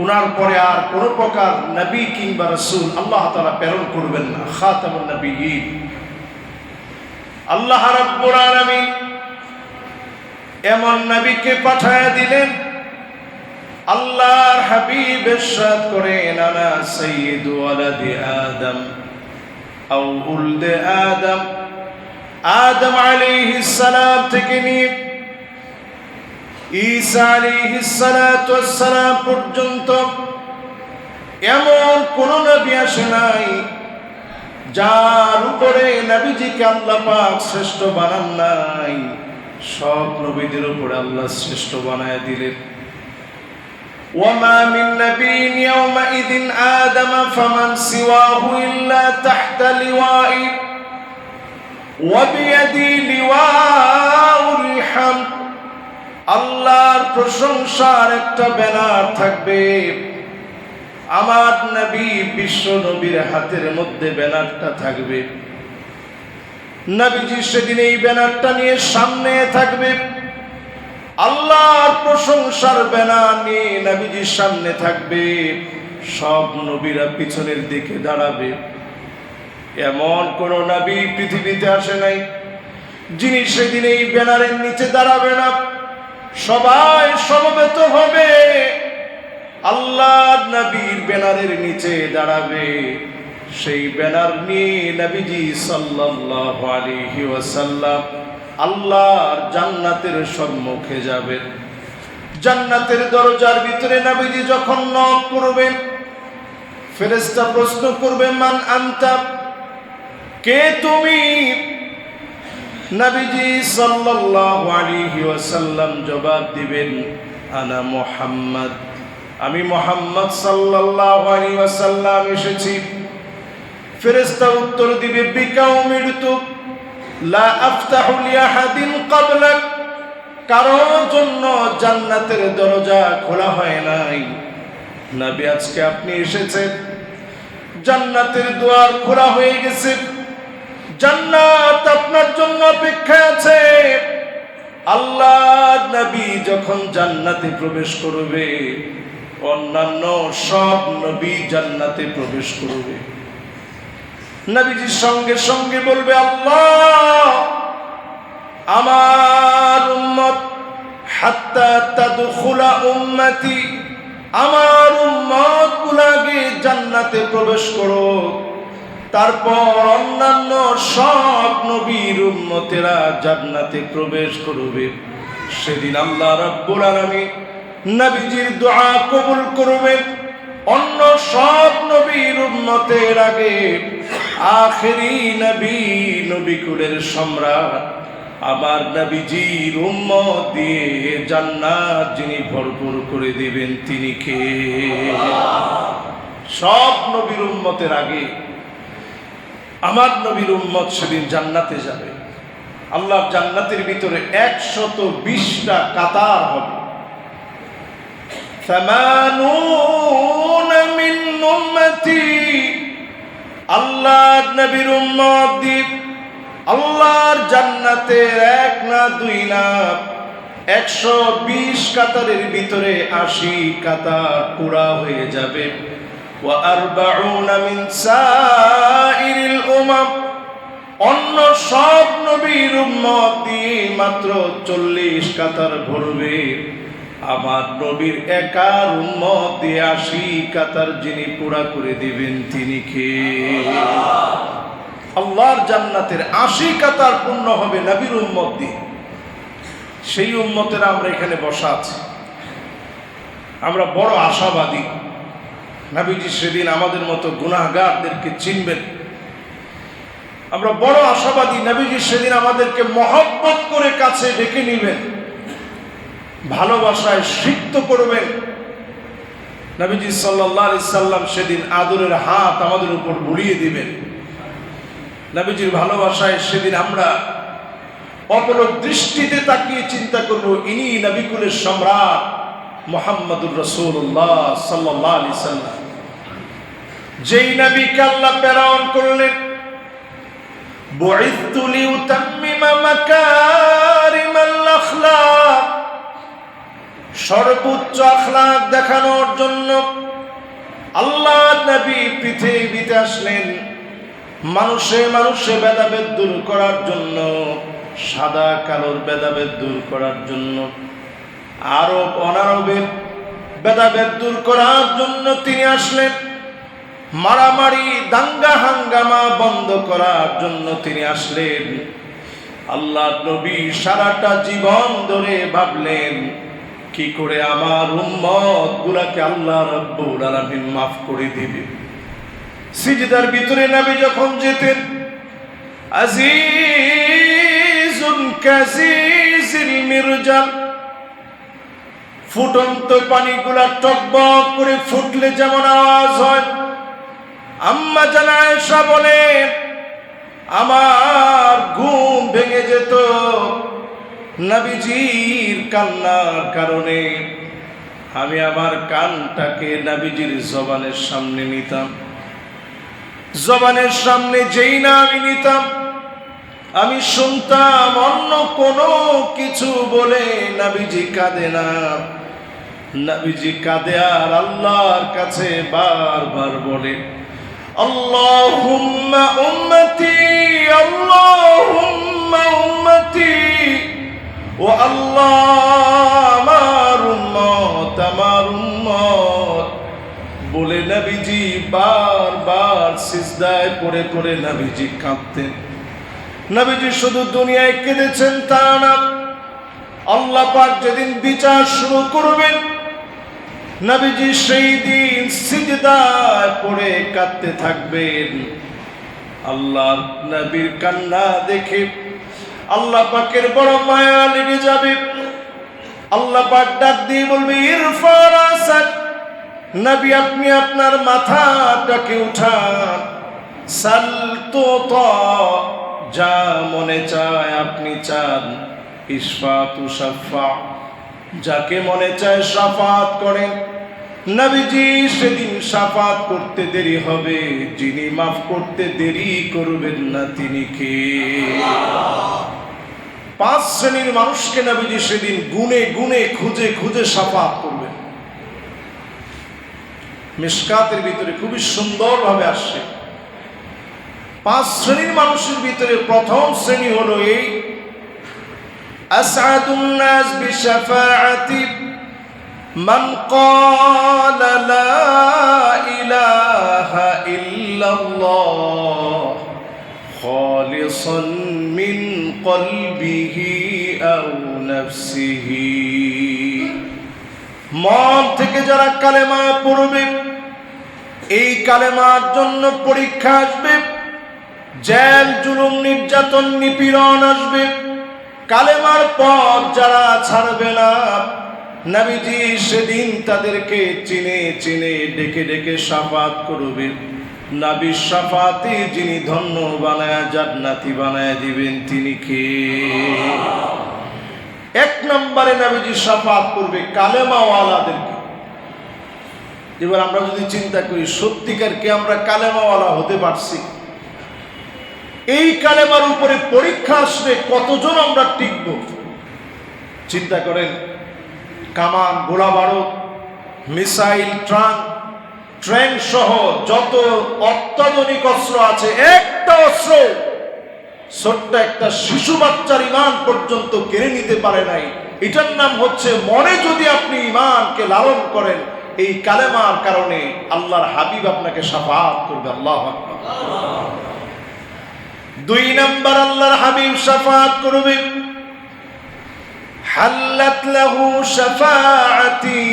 উনার পরে আর কোন প্রকার নবী কিংবা রাসূল আল্লাহ তাআলা প্রেরণ করবেন না। খাতামুন নবিয়্যিন। আল্লাহ রাব্বুল আলামিন এমন নবীকে পাঠায়া দিলেন, আল্লাহর হাবিব ইরশাদ করেন, আনা সাইয়্যিদু ওয়ালাদি আদম আও উলদে আদম। আদম আলাইহিস সালাম থেকে নিয়ে ঈসা আলাইহিস সালাতু ওয়াস সালাম পর্যন্ত এমন কোন নবী আসে নাই যার উপরে নবীজিকে আল্লাহ পাক শ্রেষ্ঠ বানান নাই। সব নবীদের উপরে আল্লাহ শ্রেষ্ঠ বানায় দিলেন। ওয়ামা মিন নাবিয়্যিন ইয়াওমাইযিন আদম ফামান সিওয়াহু ইল্লা তাহতা লিওয়াই ওয়া বিয়াদি লিওয়াউল হামদ। আল্লাহর প্রশংসার একটা ব্যানার থাকবে, আমার নবী বিশ্ব নবীর হাতের মধ্যে ব্যানারটা থাকবে। নবীজি সেদিন এই ব্যানারটা নিয়ে সামনে থাকবে, আল্লাহর প্রশংসার ব্যানার নিয়ে নবীজির সামনে থাকবে, সব নবীরা পিছনের দিকে দাঁড়াবে। এমন কোন নবী পৃথিবীতে আসে নাই যিনি সেদিন এই ব্যানারের নিচে দাঁড়াবে না। সবাই সমবেত হবে, আল্লাহর নবীর ব্যানারের নিচে দাঁড়াবে। সেই ব্যানার নিয়ে নবীজি সাল্লাল্লাহু আলাইহি ওয়াসাল্লাম আল্লাহর জান্নাতের সম্মুখে যাবেন। জান্নাতের দরজার ভিতরে নবীজি যখন নক করবেন, ফেরেশতা প্রশ্ন করবে, মান আনতা, কে তুমি? নবীজি সাল্লাল্লাহু আলাইহি ওয়াসাল্লাম জবাব দিবেন, আনা মুহাম্মদ, আমি মুহাম্মদ সাল্লাল্লাহু আলাইহি ওয়াসাল্লাম এসেছি। ফেরেশতা উত্তর দিবে, বিকা উমিরতু লা আফতাহু লিআহাদিন ক্বাবলাক, কারোর জন্য জান্নাতের দরজা খোলা হয় নাই। নবী আজকে আপনি এসেছেন, জান্নাতের দুয়ার খোলা হয়ে গেছে, জান্নাত আপনার জন্য অপেক্ষায় আছে। আল্লাহর নবী যখন জান্নাতে প্রবেশ করবে, অন্যান্য সব নবী জান্নাতে প্রবেশ করবে। নবীজির সঙ্গে সঙ্গে বলবে, আল্লাহ আমার উম্মত হাত্তা তাদখুলা উম্মতি, আমার উম্মত গুলাকে জান্নাতে প্রবেশ করো, তারপর অন্যান্য সব নবীর উম্মতেরা জান্নাতে প্রবেশ করবে। সেদিন আল্লাহ রাব্বুল আলামিন নবীজির দোয়া কবুল করবেন। অন্য সব নবীর উম্মতের আগে আখেরি নবী, নবী কুলের সম্রাট আমার নবীজির উম্মত দিয়ে জান্নাত যিনি ভরপুর করে দিবেন তিনি কে? সব নবীর উম্মতের আগে আমার নবীর উম্মত সেদিন জান্নাতে যাবে। আল্লাহ জান্নাতের ভিতরে 120টা কাতার হবে। 80 মিন উম্মতি, আল্লাহর নবীর উম্মত দ্বীপ আল্লাহর জান্নাতের 1 না 2 না 120 কাতারের ভিতরে 80 কাতার পুরা হয়ে যাবে। ওয়া 40 মিন সাইরিল উমাম, অন্য সব নবীর উম্মত দিয়ে মাত্র 40 কাতার ভরবে। আমার নবীর একার উম্মত দিয়ে 80 কাতার যিনি পুরা করে দিবেন তিনি কে? আল্লাহর জান্নাতের 80 কাতার পূর্ণ হবে নবীর উম্মত দিয়ে। সেই উম্মতেরা আমরা এখানে বসা আছি, আমরা বড় আশাবাদী। নবীজি সেদিন আমাদের মতো গুনাহগারদেরকে চিনবেন। আমরা বড় আশাবাদী, নবীজি সেদিন আমাদেরকে মহব্বত করে কাছে ডেকে নিবেন, ভালোবাসায় সিক্ত করবেন। নবীজি সাল্লাল্লাহু আলাইহি সাল্লাম সেদিন আদরের হাত আমাদের উপর বুলিয়ে দিবেন। নবীজির ভালোবাসায় সেদিন আমরা অপলক দৃষ্টিতে তাকিয়ে চিন্তা করব, ইনি নবী কুলের সম্রাট মুহাম্মদুর রাসূলুল্লাহ সাল্লাল্লাহু আলাইহি সাল্লাম। যেই নবীকে আল্লাহ প্রেরণ করলেন, বুইসতু লিউতাম্মিমা মাকারিমাল আখলাক, সর্বোচ্চ আখলাক দেখানোর জন্য আল্লাহ নবী পৃথিবীতে আসলেন। মানুষে মানুষে ভেদাভেদ দূর করার জন্য, সাদা কালোর ভেদাভেদ দূর করার জন্য, আরব অনারবের ভেদাভেদ দূর করার জন্য তিনি আসলেন। মারামারি দাঙ্গা হাঙ্গামা বন্ধ করার জন্য তিনি আসলেন। আল্লাহ নবী সারাটা জীবন ধরে ভাবলেন কি করে আমার উম্মত গুলাকে আল্লাহ রাব্বুল আলামিন মাফ করে দিবে। সিজদার ভিতরে নবী যখন যেতেন, আজিজুন কাসিসিল মিরজাল, ফুটন্ত পানিগুলা টকবক করে ফুটলে যেমন আওয়াজ হয়, আম্মা জানা আয়েশা বলে আমার ঘুম ভেঙে যেত নবীজির কান্নার কারণে। আমি আমার কানটাকে নবীজির জবানের সামনে নিতাম। জবানের সামনে যেই না আমি নিতাম, আমি শুনতাম অন্য কোনো কিছু বলে নবীজি কাঁদে না। নবীজি কাঁদে আর আল্লাহর কাছে বারবার বলে আল্লাহুম্মা উম্মতি, আল্লাহুম্মা উম্মতি, ও আল্লাহ আমার উম্মত, আমার উম্মত বলে নবীজি বারবার সিজদায় পড়ে পড়ে নবীজি কাঁদতেন। নবীজি শুধু দুনিয়ায় কেঁদেছেন তা না, আল্লাহ পাক যেদিন বিচার শুরু করবেন নবীজি সেই দিন সিজদায় পড়ে কাঁদতে থাকবেন। আল্লাহর নবীর কান্না দেখে আল্লাহ পাকের বড় মায়া লেগে যাবে। আল্লাহ পাক ডাক দিয়ে বলবে ইরফা রাসাক, নবী আপনি আপনার মাথাটাকে উঠান, সাল তুতা, যা মনে চায় আপনি চান, ইশফা তুশাফা, যাকে মনে চায় শাফাত করেন। নবীজি সেদিন শাফাত করতে দেরি হবে, যিনি মাফ করতে দেরি করবেন না তিনি কে? 5 শ্রেণীর মানুষকে নবীজি সেদিন গুনে গুনে খুঁজে খুঁজে শাফাত করবেন। মিশকাতের ভিতরে খুবই সুন্দরভাবে আসছে। 5 শ্রেণীর মানুষের ভিতরে প্রথম শ্রেণী হলো এই আসআদুন নাস বিশাফাআতি মান ক্বালা লা ইলাহা ইল্লাল্লাহ খালিসান মিন কলবিহি আও নাফসিহি। মন থেকে যারা কালেমা পড়বে, এই কালেমার জন্য পরীক্ষা আসবে, জেল জুলুম নির্যাতন নিপীড়ন আসবে। কালেমার পথ যারা ছাড়বে না, নবীজি সেদিন তাদেরকে চিনে চিনে ডেকে ডেকে শাফাত করবেন। নবীর শাফাতে যিনি ধন্য বানায়া জান্নাতি বানায়া দিবেন তিনি কে? 1 নম্বরে নবীজি শাফাত করবে কালেমাওয়ালাদেরকে। এবার আমরা যদি চিন্তা করি সত্যিকার কি আমরা কালেমাওয়ালা হতে পারছি? এই কালেমার উপরে পরীক্ষা আসলে কতজন আমরা টিকব? চিন্তা করেন, কামান, গোলা বারুদ, মিসাইল, ট্রেন সহ যত অত্যাধুনিক অস্ত্র আছে, একটা অস্ত্র ছোট্ট একটা শিশু বাচ্চার ঈমান পর্যন্ত কেড়ে নিতে পারে নাই। এটার নাম হচ্ছে মনে যদি আপনি ঈমানকে লালন করেন, এই কালেমার কারণে আল্লাহর হাবিব আপনাকে শাফাত করবে। আল্লাহু আকবার। 2 নম্বর আল্লাহর হাবিব শাফাত করবে হাল্লাত লাহু শাফাআতি।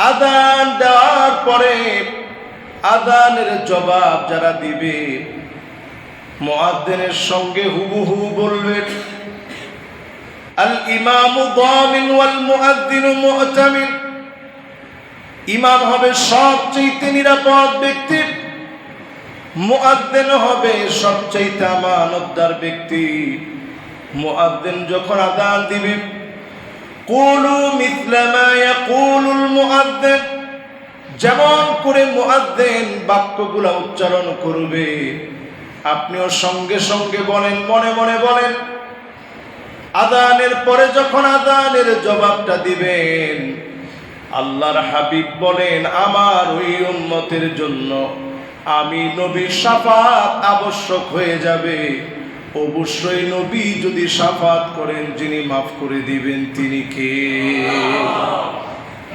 আযান দেওয়ার পরে আযানের জবাব যারা দিবে, মুয়াজ্জিনের সঙ্গে হুবহু বলবেন আল ইমামু দামিন ওয়াল মুয়াজ্জিনু মু'তামিন। ইমাম হবে সবচেয়ে নিরাপদ ব্যক্তি, মুয়াজ্জিন হবে সবচেয়ে আমানতদার ব্যক্তি। মুয়াজ্জিন যখন আযান দিবে, কুলু মিছলা মা ইয়াকুলুল মুয়াজ্জিন, যেমন করে মুয়াজ্জিন বাক্যগুলো উচ্চারণ করবে আপনিও সঙ্গে সঙ্গে বলেন, মনে মনে বলেন আযানের পরে যখন আযানের জবাবটা দিবেন, আল্লাহর হাবিব বলেন আমার ওই উম্মতের জন্য আমি নবীর শাফাত আবশ্যক হয়ে যাবে। অবশ্যই নবী যদি শাফাত করেন, যিনি মাফ করে দিবেন তিনি কে?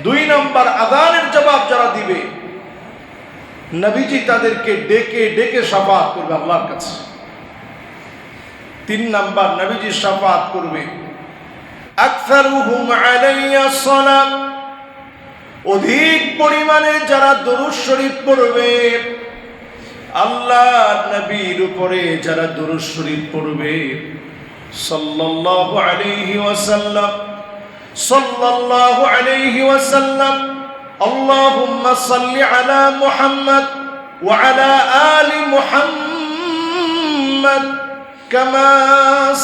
2 নম্বর, আযানের জবাব যারা দিবে নবীজি তাদেরকে ডেকে ডেকে শাফাত করবে আল্লাহর কাছে। 3 নম্বর, নবীজি শাফাত করবে আকসারুহুম আলাইয়া সালাত, অধিক পরিমাণে যারা দরুদ শরীফ পড়বে, আল্লাহর নবীর উপরে যারা দরুদ শরীফ পড়বে সাল্লাল্লাহু আলাইহি ওয়াসাল্লাম, সাল্লাল্লাহু আলাইহি ওয়াসাল্লাম, আল্লাহুম্মা সাল্লি আলা মুহাম্মদ ওয়া আলা আলি মুহাম্মদ কামা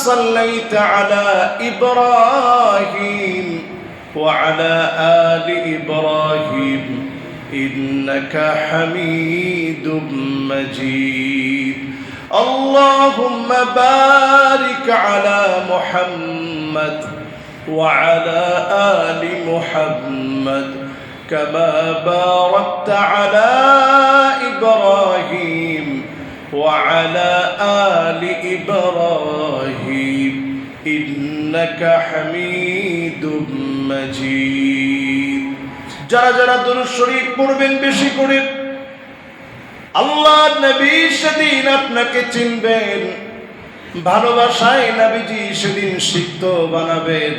সাল্লাইতা আলা ইব্রাহিম ওয়া আলা আলি ইব্রাহিম ইন্নাকা হামিদুম মাজিদ। আল্লাহুম্মা বারিক আলা মুহাম্মদ ওয়া আলা আলি মুহাম্মদ কামা বারাকতা আলা ইব্রাহিম ওয়া আলা আলি ইব্রাহিম ইন্নাকা হামিদুম মাজিদ। যারা যারা দরুদ শরীফ পড়বেন বেশি করে, আল্লাহর নবী সেদিন আপনাকে চিনবেন, ভালোবাসায় নবীজি সেদিন সিক্ত বানাবেন।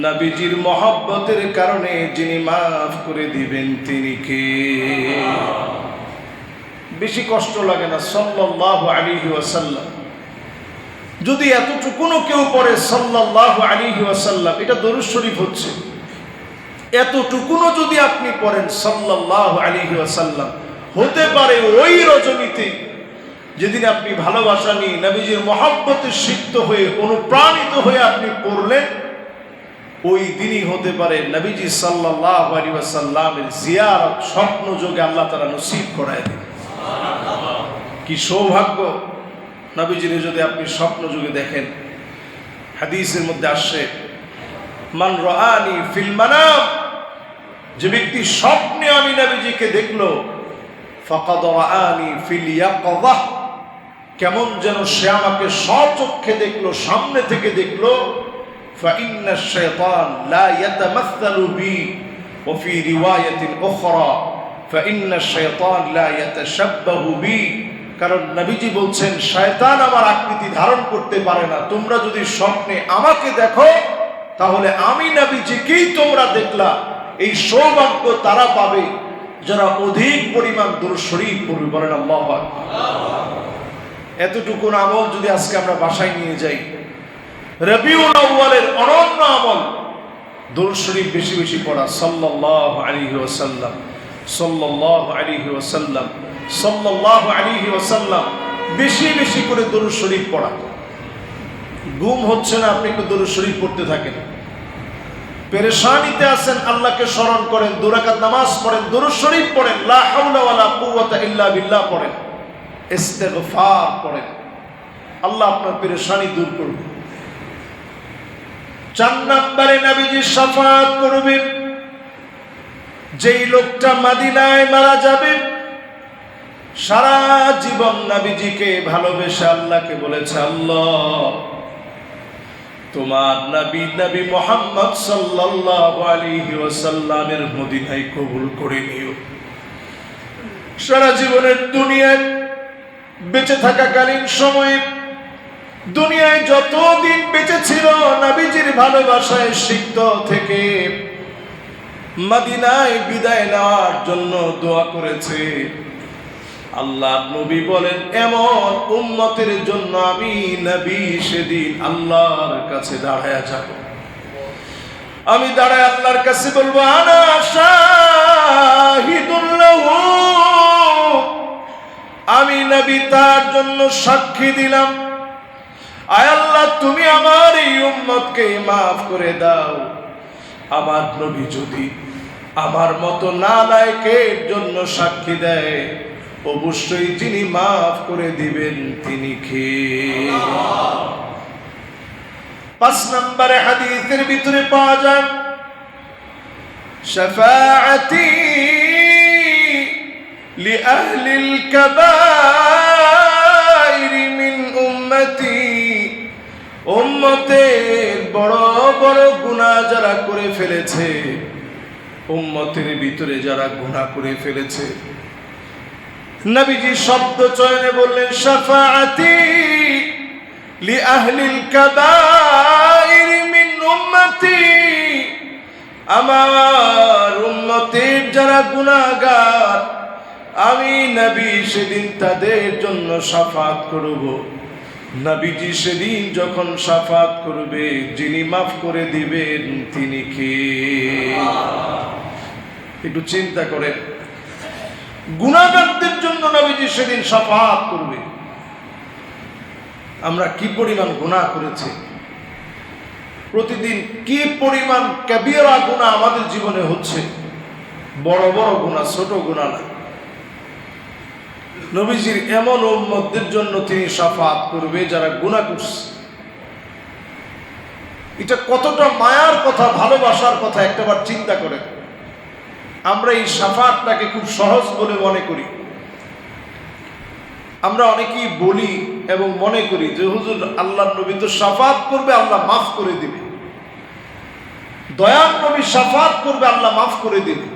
নবীজির মহব্বতের কারণে যিনি মাফ করে দিবেন তিনি কে? বেশি কষ্ট লাগে না সাল্লাল্লাহু আলাইহি ওয়াসাল্লাম? যদি এতটুকুনও কেউ পড়ে সাল্লাল্লাহু আলাইহি ওয়াসাল্লাম, এটা দরুদ শরীফ হচ্ছে। এতটুকুনও যদি আপনি পড়েন সাল্লাল্লাহু আলাইহি ওয়াসাল্লাম, হতে পারে ওই রজনীতে যেদিন আপনি ভালোবাসা নিয়ে নবীজির মহব্বতে সিক্ত হয়ে অনুপ্রাণিত হয়ে আপনি পড়লেন, ওই দিনই হতে পারে নবীজি সাল্লাল্লাহু আলাইহি ওয়াসাল্লামের জিয়ারত স্বপ্ন যোগে আল্লাহ তাআলা নসিব করায় দেন। কি সৌভাগ্য নবীজির যদি আপনি স্বপ্ন যোগে দেখেন। হাদিসের মধ্যে আসছে মান রাআনি ফিল মানাম, যে ব্যক্তি স্বপ্নে আমি নবীজিকে দেখলো, ফাকাদ রাআনি ফিল ইয়াকযাহ, কেমন যেন সে আমাকে স্বচক্ষে দেখলো, সামনে থেকে দেখলো। فإن الشيطان لا يتمثل بي وفي رواية أخرى فإن الشيطان لا يتشبه بي, কারণ নবীজি বলছেন শয়তান আমার আকৃতি ধারণ করতে পারে না। তোমরা যদি স্বপ্নে আমাকে দেখো তাহলে আমি নবীজিকেই তোমরা দেখলা। এই সৌভাগ্য তারা পাবে যারা অধিক পরিমাণ দরুদ শরীফ পড়বে। বলেন আল্লাহু আকবার। এতটুকু আমল যদি আজকে আমরা বাসায় নিয়ে যাই, রবিউল আউয়ালের অনন্য আমল দরুদ শরীফ বেশি বেশি পড়া, সাল্লাল্লাহু আলাইহি ওয়াসাল্লাম, সাল্লাল্লাহু আলাইহি ওয়াসাল্লাম, সাল্লাল্লাহু আলাইহি ওয়াসাল্লাম, বেশি বেশি করে দরুদ শরীফ পড়া। ঘুম হচ্ছে না, আপনি একটু দরুদ শরীফ পড়তে থাকেন। পেরেশানিতে আছেন, আল্লাহকে স্মরণ করেন, 2 রাকাত নামাজ পড়েন, দরুদ শরীফ পড়েন, লা হাওলা ওয়ালা কুওয়াতা ইল্লা বিল্লাহ পড়েন, ইস্তিগফার পড়েন, আল্লাহ আপনার পেরেশানি দূর করবে। 4 নম্বরে নবীজি শাফাত করবেন। যেই লোকটা মদিনায় মারা যাবে, সারা জীবন নবীজিকে ভালোবেসে আল্লাহকে বলেছে, আল্লাহ তোমার নবী নবী মুহাম্মদ সাল্লাল্লাহু আলাইহি ওয়াসাল্লামের মদিনায় কবুল করে নিও। সারা জীবনের দুনিয়ায় বেঁচে থাকাকালীন সময়ে দুনিয়ায় যতদিন বেঁচে ছিল নবীজির ভালোবাসায় সিক্ত থেকে মদিনায় বিদায় নেওয়ার জন্য দোয়া করেছে। আল্লাহ নবী বলেন, এমন উম্মতের জন্য আমি নবী সেদিন আল্লাহর কাছে দাঁড়ায়া যাব। আমি দাঁড়ায় আল্লাহর কাছে বলবো, আনা শাহিদুল লাহু, আমি নবী তার জন্য সাক্ষী দিলাম। আয় আল্লাহ, তুমি আমার এই উম্মতকে মাফ করে দাও। আমার নবী যদি আমার মতো নালায়েকের জন্য সাক্ষী দেয়, অবশ্যই যিনি মাফ করে দিবেন তিনি কে? 5 নম্বরে হাদিসের ভিতরে পাওয়া যায় শাফাআতি লিআহলিল কাবাইর মিন উম্মতি, উম্মতের বড় বড় গুনাহ যারা করে ফেলেছে, উম্মতের ভিতরে যারা গুনাহ করে ফেলেছে, নবীজি শব্দ চয়নে বললেন শাফাআতি লিআহলিল কাবাইর মিন উম্মতি, আমার উম্মতের যারা গুনাহগার আমি নবী সেদিন তাদের জন্য শাফাত করব। নবীজি সেদিন যখন শাফাত করবে, যিনি মাফ করে দিবেন তিনি কে? একটু চিন্তা করেন, গুনাহগারদের জন্য নবীজি সেদিন শাফাত করবে। আমরা কি পরিমাণ গুনাহ করেছি, প্রতিদিন কি পরিমাণ কাবীরা গুনাহ আমাদের জীবনে হচ্ছে, বড় বড় গুনাহ, ছোট গুনাহ না। নবীজির এমন উম্মতদের জন্য তিনি শাফাত করবে যারা গুনাহ করছে। এটা কতটা মায়ার কথা, ভালোবাসার কথা একটাবার চিন্তা করেন। আমরা এই শাফাতটাকে খুব সহজ বলে মনে করি। আমরা অনেকেই বলি এবং মনে করি যে হুজুর আল্লাহর নবী তো শাফাত করবে, আল্লাহ মাফ করে দিবে। দয়ার নবী শাফাত করবে, আল্লাহ মাফ করে দিবে।